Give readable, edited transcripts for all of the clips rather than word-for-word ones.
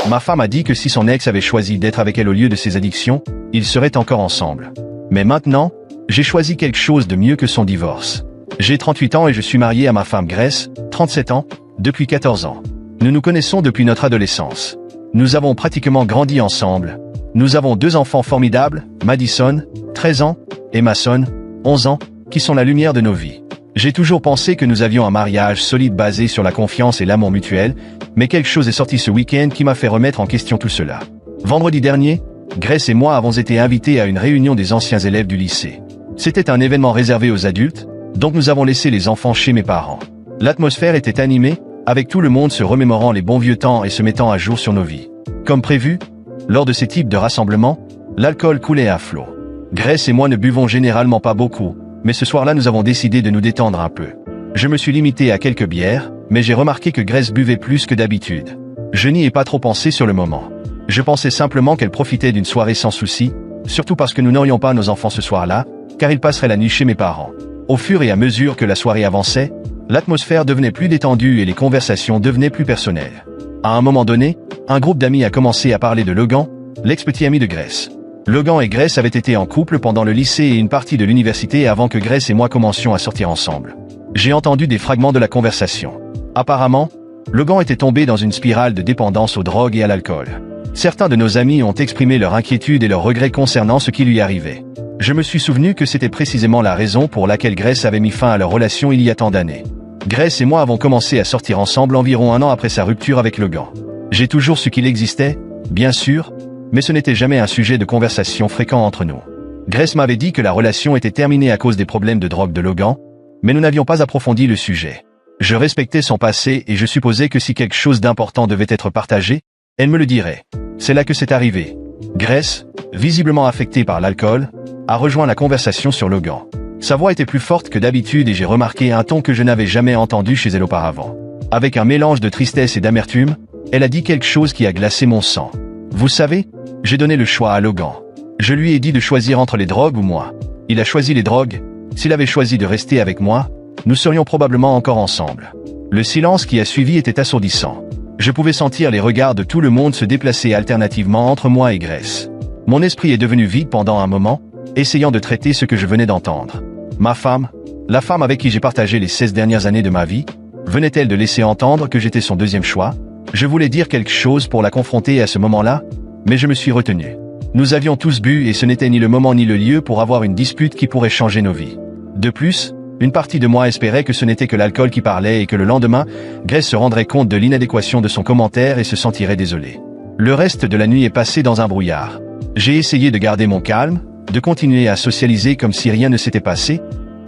Ma femme a dit que si son ex avait choisi d'être avec elle au lieu de ses addictions, ils seraient encore ensemble. Mais maintenant, j'ai choisi quelque chose de mieux que son divorce. J'ai 38 ans et je suis marié à ma femme Grace, 37 ans, depuis 14 ans. Nous nous connaissons depuis notre adolescence. Nous avons pratiquement grandi ensemble. Nous avons 2 enfants formidables, Madison, 13 ans, et Mason, 11 ans, qui sont la lumière de nos vies. J'ai toujours pensé que nous avions un mariage solide basé sur la confiance et l'amour mutuel, mais quelque chose est sorti ce week-end qui m'a fait remettre en question tout cela. Vendredi dernier, Grace et moi avons été invités à une réunion des anciens élèves du lycée. C'était un événement réservé aux adultes, donc nous avons laissé les enfants chez mes parents. L'atmosphère était animée, avec tout le monde se remémorant les bons vieux temps et se mettant à jour sur nos vies. Comme prévu, lors de ces types de rassemblements, l'alcool coulait à flot. Grace et moi ne buvons généralement pas beaucoup, mais ce soir-là nous avons décidé de nous détendre un peu. Je me suis limité à quelques bières, mais j'ai remarqué que Grace buvait plus que d'habitude. Je n'y ai pas trop pensé sur le moment. Je pensais simplement qu'elle profitait d'une soirée sans souci, surtout parce que nous n'aurions pas nos enfants ce soir-là, car ils passeraient la nuit chez mes parents. Au fur et à mesure que la soirée avançait, l'atmosphère devenait plus détendue et les conversations devenaient plus personnelles. À un moment donné, un groupe d'amis a commencé à parler de Logan, l'ex-petit ami de Grace. Logan et Grace avaient été en couple pendant le lycée et une partie de l'université avant que Grace et moi commencions à sortir ensemble. J'ai entendu des fragments de la conversation. Apparemment, Logan était tombé dans une spirale de dépendance aux drogues et à l'alcool. Certains de nos amis ont exprimé leur inquiétude et leurs regrets concernant ce qui lui arrivait. Je me suis souvenu que c'était précisément la raison pour laquelle Grace avait mis fin à leur relation il y a tant d'années. Grace et moi avons commencé à sortir ensemble environ 1 an après sa rupture avec Logan. J'ai toujours su qu'il existait, bien sûr, mais ce n'était jamais un sujet de conversation fréquent entre nous. Grace m'avait dit que la relation était terminée à cause des problèmes de drogue de Logan, mais nous n'avions pas approfondi le sujet. Je respectais son passé et je supposais que si quelque chose d'important devait être partagé, elle me le dirait. C'est là que c'est arrivé. Grace, visiblement affectée par l'alcool, a rejoint la conversation sur Logan. Sa voix était plus forte que d'habitude et j'ai remarqué un ton que je n'avais jamais entendu chez elle auparavant. Avec un mélange de tristesse et d'amertume, elle a dit quelque chose qui a glacé mon sang. Vous savez, j'ai donné le choix à Logan. Je lui ai dit de choisir entre les drogues ou moi. Il a choisi les drogues. S'il avait choisi de rester avec moi, nous serions probablement encore ensemble. Le silence qui a suivi était assourdissant. Je pouvais sentir les regards de tout le monde se déplacer alternativement entre moi et Grace. Mon esprit est devenu vide pendant un moment, essayant de traiter ce que je venais d'entendre. Ma femme, la femme avec qui j'ai partagé les 16 dernières années de ma vie, venait-elle de laisser entendre que j'étais son deuxième choix? Je voulais dire quelque chose pour la confronter à ce moment-là, mais je me suis retenu. Nous avions tous bu et ce n'était ni le moment ni le lieu pour avoir une dispute qui pourrait changer nos vies. De plus, une partie de moi espérait que ce n'était que l'alcool qui parlait et que le lendemain, Grace se rendrait compte de l'inadéquation de son commentaire et se sentirait désolée. Le reste de la nuit est passé dans un brouillard. J'ai essayé de garder mon calme, de continuer à socialiser comme si rien ne s'était passé,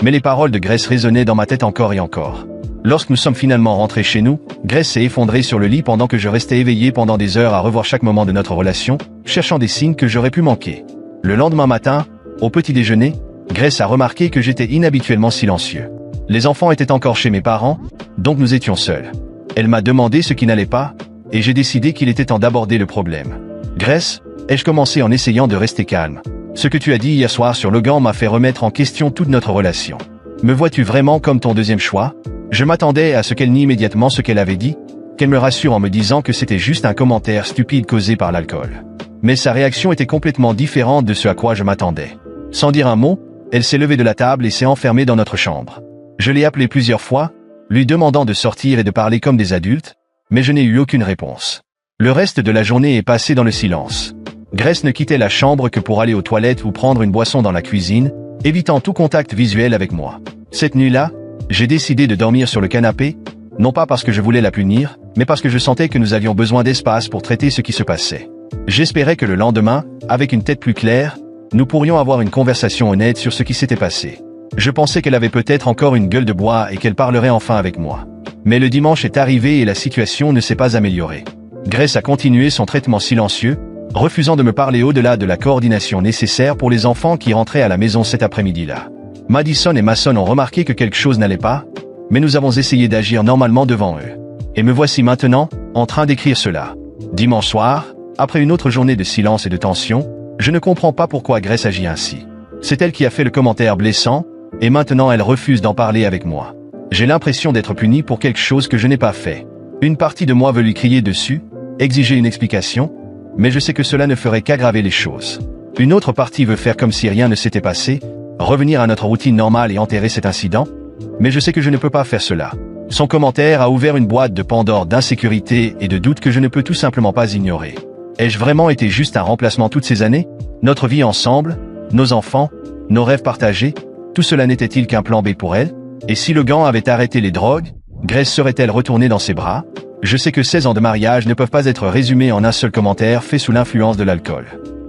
mais les paroles de Grace résonnaient dans ma tête encore et encore. Lorsque nous sommes finalement rentrés chez nous, Grace s'est effondrée sur le lit pendant que je restais éveillé pendant des heures à revoir chaque moment de notre relation, cherchant des signes que j'aurais pu manquer. Le lendemain matin, au petit déjeuner, Grace a remarqué que j'étais inhabituellement silencieux. Les enfants étaient encore chez mes parents, donc nous étions seuls. Elle m'a demandé ce qui n'allait pas, et j'ai décidé qu'il était temps d'aborder le problème. Grace, ai-je commencé en essayant de rester calme. Ce que tu as dit hier soir sur Logan m'a fait remettre en question toute notre relation. Me vois-tu vraiment comme ton deuxième choix? Je m'attendais à ce qu'elle nie immédiatement ce qu'elle avait dit, qu'elle me rassure en me disant que c'était juste un commentaire stupide causé par l'alcool. Mais sa réaction était complètement différente de ce à quoi je m'attendais. Sans dire un mot, elle s'est levée de la table et s'est enfermée dans notre chambre. Je l'ai appelée plusieurs fois, lui demandant de sortir et de parler comme des adultes, mais je n'ai eu aucune réponse. Le reste de la journée est passé dans le silence. Grace ne quittait la chambre que pour aller aux toilettes ou prendre une boisson dans la cuisine, évitant tout contact visuel avec moi. Cette nuit-là, j'ai décidé de dormir sur le canapé, non pas parce que je voulais la punir, mais parce que je sentais que nous avions besoin d'espace pour traiter ce qui se passait. J'espérais que le lendemain, avec une tête plus claire, nous pourrions avoir une conversation honnête sur ce qui s'était passé. Je pensais qu'elle avait peut-être encore une gueule de bois et qu'elle parlerait enfin avec moi. Mais le dimanche est arrivé et la situation ne s'est pas améliorée. Grace a continué son traitement silencieux, refusant de me parler au-delà de la coordination nécessaire pour les enfants qui rentraient à la maison cet après-midi-là. Madison et Mason ont remarqué que quelque chose n'allait pas, mais nous avons essayé d'agir normalement devant eux. Et me voici maintenant, en train d'écrire cela. Dimanche soir, après une autre journée de silence et de tension, je ne comprends pas pourquoi Grace agit ainsi. C'est elle qui a fait le commentaire blessant, et maintenant elle refuse d'en parler avec moi. J'ai l'impression d'être puni pour quelque chose que je n'ai pas fait. Une partie de moi veut lui crier dessus, exiger une explication, mais je sais que cela ne ferait qu'aggraver les choses. Une autre partie veut faire comme si rien ne s'était passé, revenir à notre routine normale et enterrer cet incident, mais je sais que je ne peux pas faire cela. Son commentaire a ouvert une boîte de Pandore d'insécurité et de doutes que je ne peux tout simplement pas ignorer. Ai-je vraiment été juste un remplacement toutes ces années? Notre vie ensemble, nos enfants, nos rêves partagés, tout cela n'était-il qu'un plan B pour elle? Et si Logan avait arrêté les drogues, Grace serait-elle retournée dans ses bras? Je sais que 16 ans de mariage ne peuvent pas être résumés en un seul commentaire fait sous l'influence de l'alcool.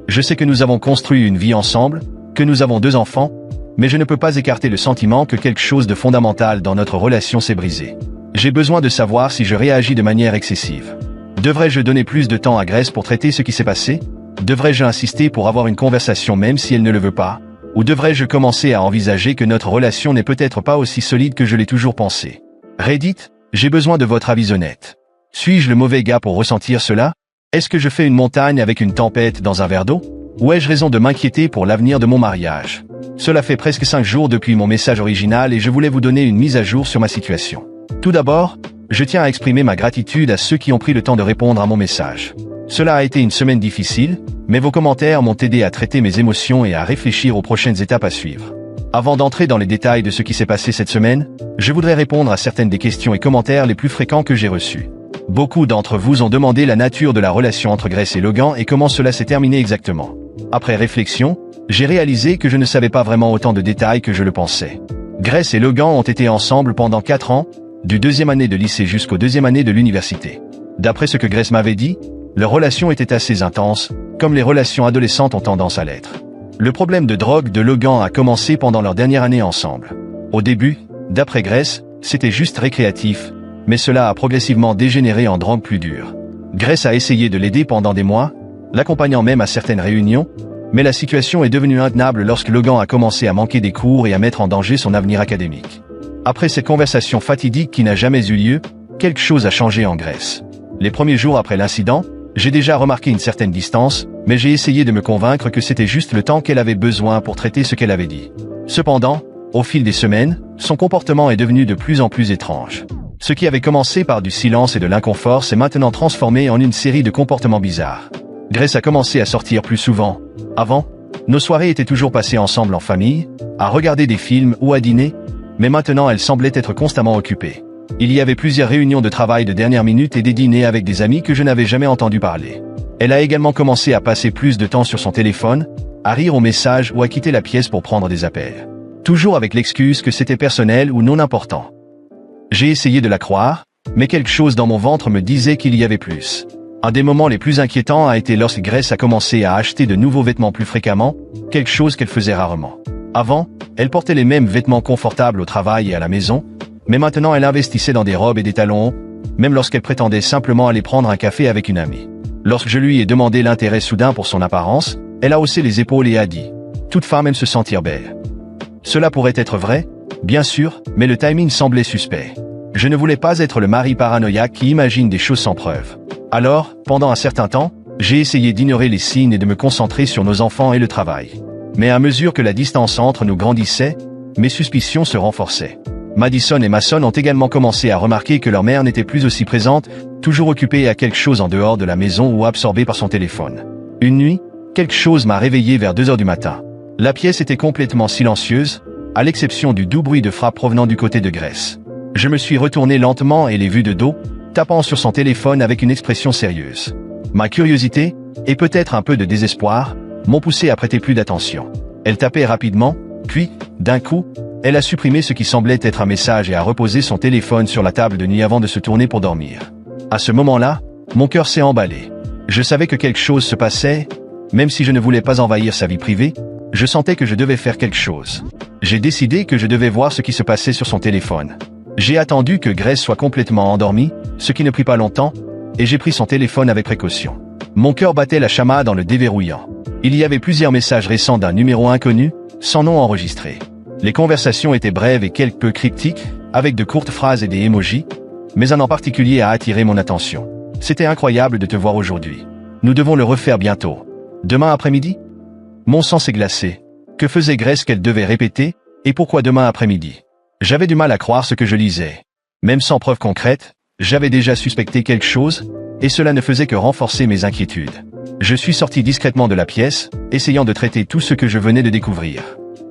Je sais que nous avons construit une vie ensemble, que nous avons 2 enfants, mais je ne peux pas écarter le sentiment que quelque chose de fondamental dans notre relation s'est brisé. J'ai besoin de savoir si je réagis de manière excessive. Devrais-je donner plus de temps à Grace pour traiter ce qui s'est passé? Devrais-je insister pour avoir une conversation même si elle ne le veut pas? Ou devrais-je commencer à envisager que notre relation n'est peut-être pas aussi solide que je l'ai toujours pensé? Reddit, j'ai besoin de votre avis honnête. Suis-je le mauvais gars pour ressentir cela? Est-ce que je fais une montagne avec une tempête dans un verre d'eau? Ou ai-je raison de m'inquiéter pour l'avenir de mon mariage? Cela fait presque 5 jours depuis mon message original et je voulais vous donner une mise à jour sur ma situation. Tout d'abord, je tiens à exprimer ma gratitude à ceux qui ont pris le temps de répondre à mon message. Cela a été une semaine difficile, mais vos commentaires m'ont aidé à traiter mes émotions et à réfléchir aux prochaines étapes à suivre. Avant d'entrer dans les détails de ce qui s'est passé cette semaine, je voudrais répondre à certaines des questions et commentaires les plus fréquents que j'ai reçus. Beaucoup d'entre vous ont demandé la nature de la relation entre Grace et Logan et comment cela s'est terminé exactement. Après réflexion, j'ai réalisé que je ne savais pas vraiment autant de détails que je le pensais. Grace et Logan ont été ensemble pendant 4 ans, du 2e année de lycée jusqu'au 2e année de l'université. D'après ce que Grace m'avait dit, leur relation était assez intense, comme les relations adolescentes ont tendance à l'être. Le problème de drogue de Logan a commencé pendant leur dernière année ensemble. Au début, d'après Grace, c'était juste récréatif, mais cela a progressivement dégénéré en drogue plus dure. Grace a essayé de l'aider pendant des mois, l'accompagnant même à certaines réunions, mais la situation est devenue intenable lorsque Logan a commencé à manquer des cours et à mettre en danger son avenir académique. Après cette conversation fatidique qui n'a jamais eu lieu, quelque chose a changé en Grace. Les premiers jours après l'incident, j'ai déjà remarqué une certaine distance, mais j'ai essayé de me convaincre que c'était juste le temps qu'elle avait besoin pour traiter ce qu'elle avait dit. Cependant, au fil des semaines, son comportement est devenu de plus en plus étrange. Ce qui avait commencé par du silence et de l'inconfort s'est maintenant transformé en une série de comportements bizarres. Grace a commencé à sortir plus souvent. Avant, nos soirées étaient toujours passées ensemble en famille, à regarder des films ou à dîner, mais maintenant elle semblait être constamment occupée. Il y avait plusieurs réunions de travail de dernière minute et des dîners avec des amis que je n'avais jamais entendu parler. Elle a également commencé à passer plus de temps sur son téléphone, à rire aux messages ou à quitter la pièce pour prendre des appels. Toujours avec l'excuse que c'était personnel ou non important. J'ai essayé de la croire, mais quelque chose dans mon ventre me disait qu'il y avait plus. Un des moments les plus inquiétants a été lorsque Grace a commencé à acheter de nouveaux vêtements plus fréquemment, quelque chose qu'elle faisait rarement. Avant, elle portait les mêmes vêtements confortables au travail et à la maison, mais maintenant elle investissait dans des robes et des talons hauts, même lorsqu'elle prétendait simplement aller prendre un café avec une amie. Lorsque je lui ai demandé l'intérêt soudain pour son apparence, elle a haussé les épaules et a dit « Toute femme aime se sentir belle ». Cela pourrait être vrai, bien sûr, mais le timing semblait suspect. Je ne voulais pas être le mari paranoïaque qui imagine des choses sans preuve. Alors, pendant un certain temps, j'ai essayé d'ignorer les signes et de me concentrer sur nos enfants et le travail. Mais à mesure que la distance entre nous grandissait, mes suspicions se renforçaient. Madison et Mason ont également commencé à remarquer que leur mère n'était plus aussi présente, toujours occupée à quelque chose en dehors de la maison ou absorbée par son téléphone. Une nuit, quelque chose m'a réveillé vers 2 heures du matin. La pièce était complètement silencieuse, à l'exception du doux bruit de frappe provenant du côté de Grace. Je me suis retourné lentement et l'ai vue de dos, tapant sur son téléphone avec une expression sérieuse. Ma curiosité, et peut-être un peu de désespoir, m'ont poussé à prêter plus d'attention. Elle tapait rapidement, puis, d'un coup, elle a supprimé ce qui semblait être un message et a reposé son téléphone sur la table de nuit avant de se tourner pour dormir. À ce moment-là, mon cœur s'est emballé. Je savais que quelque chose se passait, même si je ne voulais pas envahir sa vie privée, je sentais que je devais faire quelque chose. J'ai décidé que je devais voir ce qui se passait sur son téléphone. J'ai attendu que Grace soit complètement endormie, ce qui ne prit pas longtemps, et j'ai pris son téléphone avec précaution. Mon cœur battait la chamade en le déverrouillant. Il y avait plusieurs messages récents d'un numéro inconnu, sans nom enregistré. Les conversations étaient brèves et quelque peu cryptiques, avec de courtes phrases et des emojis, mais un en particulier a attiré mon attention. C'était incroyable de te voir aujourd'hui. Nous devons le refaire bientôt. Demain après-midi? Mon sang s'est glacé. Que faisait Grace qu'elle devait répéter, et pourquoi demain après-midi? J'avais du mal à croire ce que je lisais. Même sans preuve concrète, j'avais déjà suspecté quelque chose, et cela ne faisait que renforcer mes inquiétudes. Je suis sorti discrètement de la pièce, essayant de traiter tout ce que je venais de découvrir.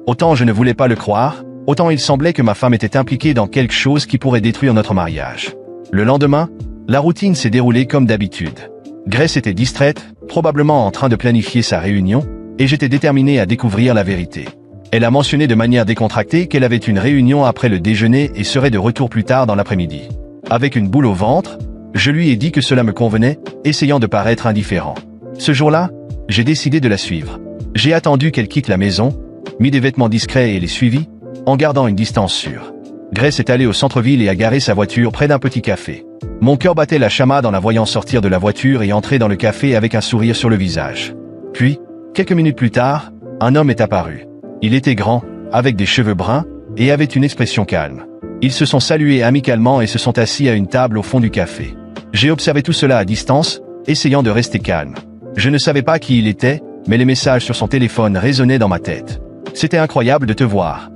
Autant je ne voulais pas le croire, autant il semblait que ma femme était impliquée dans quelque chose qui pourrait détruire notre mariage. Le lendemain, la routine s'est déroulée comme d'habitude. Grace était distraite, probablement en train de planifier sa réunion, et j'étais déterminé à découvrir la vérité. Elle a mentionné de manière décontractée qu'elle avait une réunion après le déjeuner et serait de retour plus tard dans l'après-midi. Avec une boule au ventre, je lui ai dit que cela me convenait, essayant de paraître indifférent. Ce jour-là, j'ai décidé de la suivre. J'ai attendu qu'elle quitte la maison, mis des vêtements discrets et les suivis, en gardant une distance sûre. Grace est allée au centre-ville et a garé sa voiture près d'un petit café. Mon cœur battait la chamade en la voyant sortir de la voiture et entrer dans le café avec un sourire sur le visage. Puis, quelques minutes plus tard, un homme est apparu. Il était grand, avec des cheveux bruns, et avait une expression calme. Ils se sont salués amicalement et se sont assis à une table au fond du café. J'ai observé tout cela à distance, essayant de rester calme. Je ne savais pas qui il était, mais les messages sur son téléphone résonnaient dans ma tête. C'était incroyable de te voir.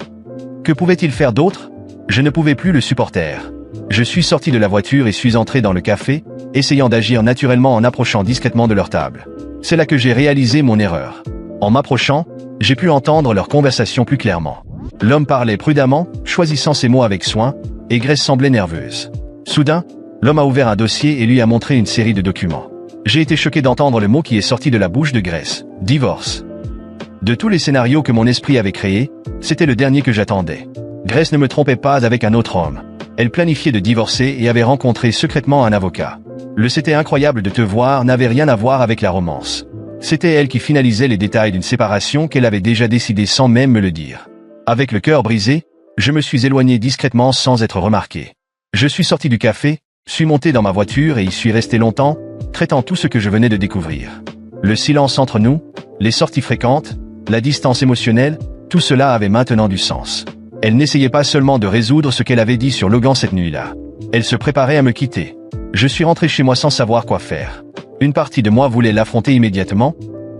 Que pouvait-il faire d'autre? Je ne pouvais plus le supporter. Je suis sorti de la voiture et suis entré dans le café, essayant d'agir naturellement en approchant discrètement de leur table. C'est là que j'ai réalisé mon erreur. En m'approchant, j'ai pu entendre leur conversation plus clairement. L'homme parlait prudemment, choisissant ses mots avec soin, et Grace semblait nerveuse. Soudain, l'homme a ouvert un dossier et lui a montré une série de documents. J'ai été choqué d'entendre le mot qui est sorti de la bouche de Grace, divorce. De tous les scénarios que mon esprit avait créés, c'était le dernier que j'attendais. Grace ne me trompait pas avec un autre homme. Elle planifiait de divorcer et avait rencontré secrètement un avocat. Le c'était incroyable de te voir n'avait rien à voir avec la romance. C'était elle qui finalisait les détails d'une séparation qu'elle avait déjà décidée sans même me le dire. Avec le cœur brisé, je me suis éloigné discrètement sans être remarqué. Je suis sorti du café, suis monté dans ma voiture et y suis resté longtemps, traitant tout ce que je venais de découvrir. Le silence entre nous, les sorties fréquentes, la distance émotionnelle, tout cela avait maintenant du sens. Elle n'essayait pas seulement de résoudre ce qu'elle avait dit sur Logan cette nuit-là. Elle se préparait à me quitter. Je suis rentré chez moi sans savoir quoi faire. Une partie de moi voulait l'affronter immédiatement,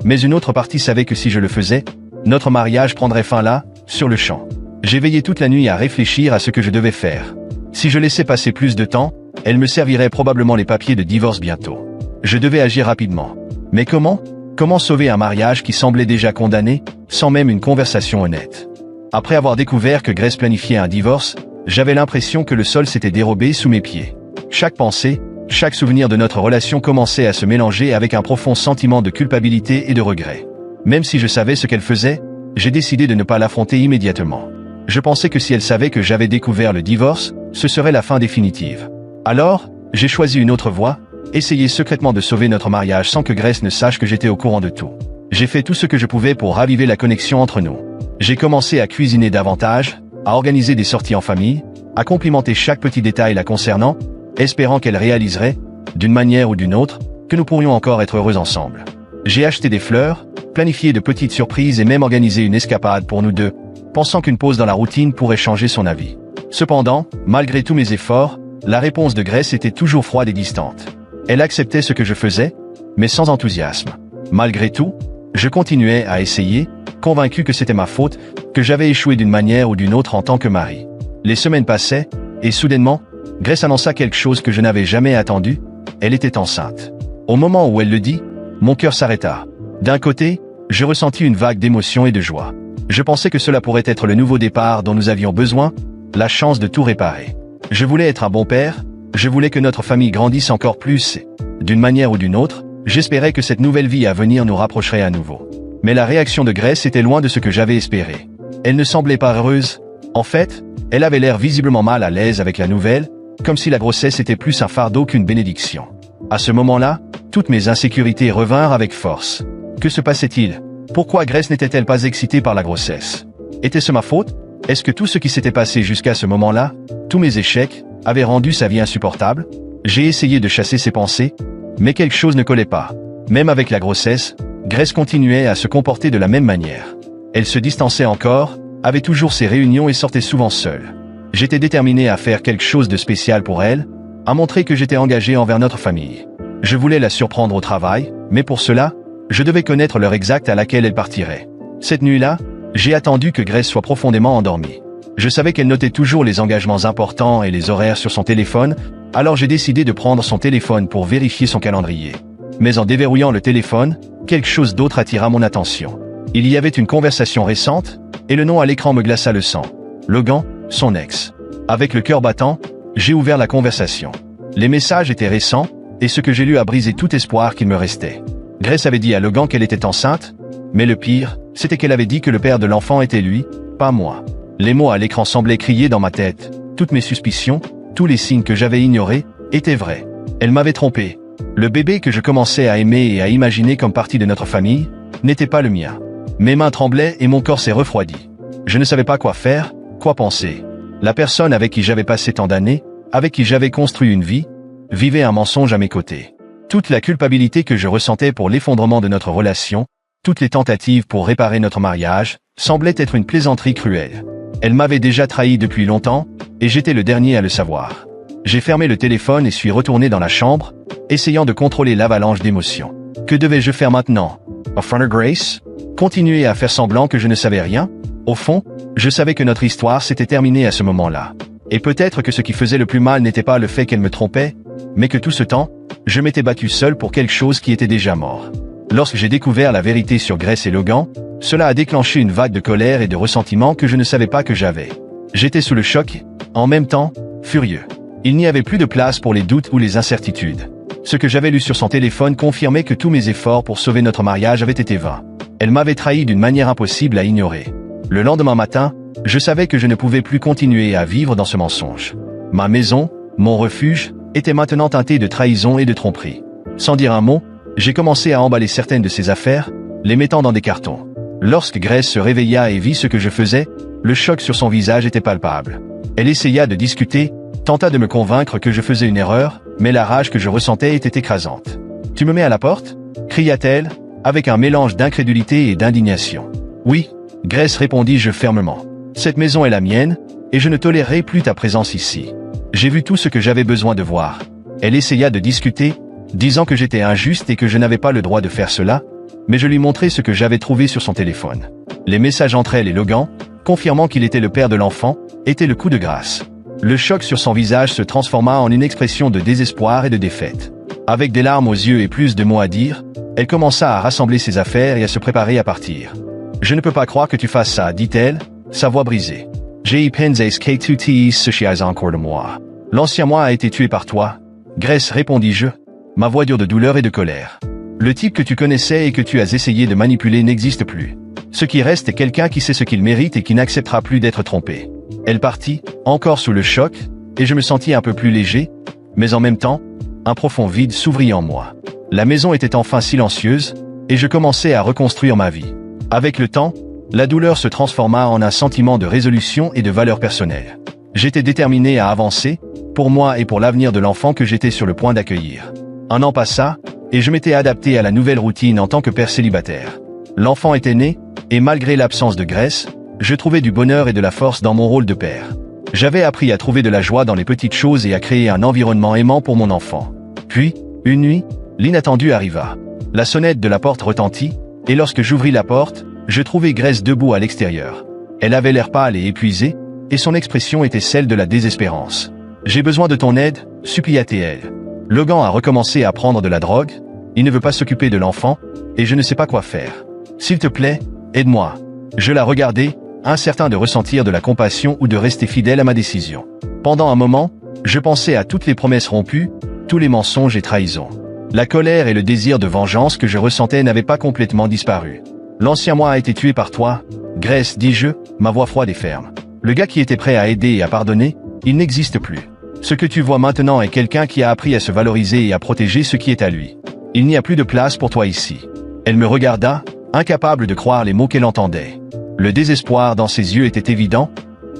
mais une autre partie savait que si je le faisais, notre mariage prendrait fin là, sur le champ. J'ai veillé toute la nuit à réfléchir à ce que je devais faire. Si je laissais passer plus de temps, elle me servirait probablement les papiers de divorce bientôt. Je devais agir rapidement. Mais comment? Comment sauver un mariage qui semblait déjà condamné, sans même une conversation honnête? Après avoir découvert que Grace planifiait un divorce, j'avais l'impression que le sol s'était dérobé sous mes pieds. Chaque pensée, chaque souvenir de notre relation commençait à se mélanger avec un profond sentiment de culpabilité et de regret. Même si je savais ce qu'elle faisait, j'ai décidé de ne pas l'affronter immédiatement. Je pensais que si elle savait que j'avais découvert le divorce, ce serait la fin définitive. Alors, j'ai choisi une autre voie, essayer secrètement de sauver notre mariage sans que Grace ne sache que j'étais au courant de tout. J'ai fait tout ce que je pouvais pour raviver la connexion entre nous. J'ai commencé à cuisiner davantage, à organiser des sorties en famille, à complimenter chaque petit détail la concernant, espérant qu'elle réaliserait, d'une manière ou d'une autre, que nous pourrions encore être heureux ensemble. J'ai acheté des fleurs, planifié de petites surprises et même organisé une escapade pour nous deux, pensant qu'une pause dans la routine pourrait changer son avis. Cependant, malgré tous mes efforts, la réponse de Grace était toujours froide et distante. Elle acceptait ce que je faisais, mais sans enthousiasme. Malgré tout, je continuais à essayer, convaincu que c'était ma faute, que j'avais échoué d'une manière ou d'une autre en tant que mari. Les semaines passaient, et soudainement, Grace annonça quelque chose que je n'avais jamais attendu, elle était enceinte. Au moment où elle le dit, mon cœur s'arrêta. D'un côté, je ressentis une vague d'émotion et de joie. Je pensais que cela pourrait être le nouveau départ dont nous avions besoin, la chance de tout réparer. Je voulais être un bon père, je voulais que notre famille grandisse encore plus, et, d'une manière ou d'une autre, j'espérais que cette nouvelle vie à venir nous rapprocherait à nouveau. Mais la réaction de Grace était loin de ce que j'avais espéré. Elle ne semblait pas heureuse. En fait, elle avait l'air visiblement mal à l'aise avec la nouvelle, comme si la grossesse était plus un fardeau qu'une bénédiction. À ce moment-là, toutes mes insécurités revinrent avec force. Que se passait-il? Pourquoi Grace n'était-elle pas excitée par la grossesse? Était-ce ma faute? Est-ce que tout ce qui s'était passé jusqu'à ce moment-là, tous mes échecs, avaient rendu sa vie insupportable? J'ai essayé de chasser ces pensées, mais quelque chose ne collait pas. Même avec la grossesse, Grace continuait à se comporter de la même manière. Elle se distançait encore, avait toujours ses réunions et sortait souvent seule. J'étais déterminé à faire quelque chose de spécial pour elle, à montrer que j'étais engagé envers notre famille. Je voulais la surprendre au travail, mais pour cela, je devais connaître l'heure exacte à laquelle elle partirait. Cette nuit-là, j'ai attendu que Grace soit profondément endormie. Je savais qu'elle notait toujours les engagements importants et les horaires sur son téléphone, Alors j'ai décidé de prendre son téléphone pour vérifier son calendrier. Mais en déverrouillant le téléphone, quelque chose d'autre attira mon attention. Il y avait une conversation récente, et le nom à l'écran me glaça le sang. Logan, son ex. Avec le cœur battant, j'ai ouvert la conversation. Les messages étaient récents, et ce que j'ai lu a brisé tout espoir qu'il me restait. Grace avait dit à Logan qu'elle était enceinte, mais le pire, c'était qu'elle avait dit que le père de l'enfant était lui, pas moi. Les mots à l'écran semblaient crier dans ma tête. Toutes mes suspicions, tous les signes que j'avais ignorés, étaient vrais. Elle m'avait trompé. Le bébé que je commençais à aimer et à imaginer comme partie de notre famille, n'était pas le mien. Mes mains tremblaient et mon corps s'est refroidi. Je ne savais pas quoi faire, quoi penser. La personne avec qui j'avais passé tant d'années, avec qui j'avais construit une vie, vivait un mensonge à mes côtés. Toute la culpabilité que je ressentais pour l'effondrement de notre relation, toutes les tentatives pour réparer notre mariage, semblaient être une plaisanterie cruelle. Elle m'avait déjà trahi depuis longtemps, et j'étais le dernier à le savoir. J'ai fermé le téléphone et suis retourné dans la chambre, essayant de contrôler l'avalanche d'émotions. Que devais-je faire maintenant? Affronter Grace? Continuer à faire semblant que je ne savais rien? Au fond, je savais que notre histoire s'était terminée à ce moment-là. Et peut-être que ce qui faisait le plus mal n'était pas le fait qu'elle me trompait, mais que tout ce temps, je m'étais battu seul pour quelque chose qui était déjà mort. Lorsque j'ai découvert la vérité sur Grace et Logan, cela a déclenché une vague de colère et de ressentiment que je ne savais pas que j'avais. J'étais sous le choc, en même temps, furieux. Il n'y avait plus de place pour les doutes ou les incertitudes. Ce que j'avais lu sur son téléphone confirmait que tous mes efforts pour sauver notre mariage avaient été vains. Elle m'avait trahi d'une manière impossible à ignorer. Le lendemain matin, je savais que je ne pouvais plus continuer à vivre dans ce mensonge. Ma maison, mon refuge, était maintenant teinté de trahison et de tromperie. Sans dire un mot, j'ai commencé à emballer certaines de ses affaires, les mettant dans des cartons. Lorsque Grace se réveilla et vit ce que je faisais, le choc sur son visage était palpable. Elle essaya de discuter, tenta de me convaincre que je faisais une erreur, mais la rage que je ressentais était écrasante. « Tu me mets à la porte ?» cria-t-elle, avec un mélange d'incrédulité et d'indignation. « Oui, » Grace répondis-je fermement. « Cette maison est la mienne, et je ne tolérerai plus ta présence ici. J'ai vu tout ce que j'avais besoin de voir. » Elle essaya de discuter, disant que j'étais injuste et que je n'avais pas le droit de faire cela, mais je lui montrai ce que j'avais trouvé sur son téléphone. Les messages entre elle et Logan, confirmant qu'il était le père de l'enfant, étaient le coup de grâce. Le choc sur son visage se transforma en une expression de désespoir et de défaite. Avec des larmes aux yeux et plus de mots à dire, elle commença à rassembler ses affaires et à se préparer à partir. « Je ne peux pas croire que tu fasses ça, dit-elle, sa voix brisée. J'ai pense que tu t'es soucié encore de moi. L'ancien moi a été tué par toi. Grace, répondis-je, ma voix dure de douleur et de colère. Le type que tu connaissais et que tu as essayé de manipuler n'existe plus. Ce qui reste est quelqu'un qui sait ce qu'il mérite et qui n'acceptera plus d'être trompé. » Elle partit, encore sous le choc, et je me sentis un peu plus léger, mais en même temps, un profond vide s'ouvrit en moi. La maison était enfin silencieuse, et je commençais à reconstruire ma vie. Avec le temps, la douleur se transforma en un sentiment de résolution et de valeur personnelle. J'étais déterminé à avancer, pour moi et pour l'avenir de l'enfant que j'étais sur le point d'accueillir. Un an passa, et je m'étais adapté à la nouvelle routine en tant que père célibataire. L'enfant était né, et malgré l'absence de Grace, je trouvais du bonheur et de la force dans mon rôle de père. J'avais appris à trouver de la joie dans les petites choses et à créer un environnement aimant pour mon enfant. Puis, une nuit, l'inattendu arriva. La sonnette de la porte retentit, et lorsque j'ouvris la porte, je trouvai Grace debout à l'extérieur. Elle avait l'air pâle et épuisée, et son expression était celle de la désespérance. « J'ai besoin de ton aide » supplia-t-elle. « Logan a recommencé à prendre de la drogue, il ne veut pas s'occuper de l'enfant, et je ne sais pas quoi faire. S'il te plaît, aide-moi. » Je la regardai, incertain de ressentir de la compassion ou de rester fidèle à ma décision. Pendant un moment, je pensais à toutes les promesses rompues, tous les mensonges et trahisons. La colère et le désir de vengeance que je ressentais n'avaient pas complètement disparu. « L'ancien moi a été tué par toi, Grace, dis-je, ma voix froide et ferme. Le gars qui était prêt à aider et à pardonner, il n'existe plus. Ce que tu vois maintenant est quelqu'un qui a appris à se valoriser et à protéger ce qui est à lui. Il n'y a plus de place pour toi ici. » Elle me regarda, incapable de croire les mots qu'elle entendait. Le désespoir dans ses yeux était évident,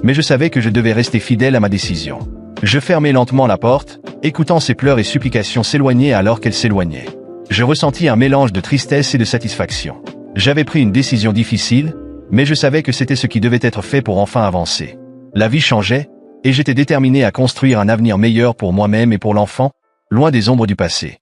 mais je savais que je devais rester fidèle à ma décision. Je fermai lentement la porte, écoutant ses pleurs et supplications s'éloigner alors qu'elle s'éloignait. Je ressentis un mélange de tristesse et de satisfaction. J'avais pris une décision difficile, mais je savais que c'était ce qui devait être fait pour enfin avancer. La vie changeait, et j'étais déterminé à construire un avenir meilleur pour moi-même et pour l'enfant, loin des ombres du passé.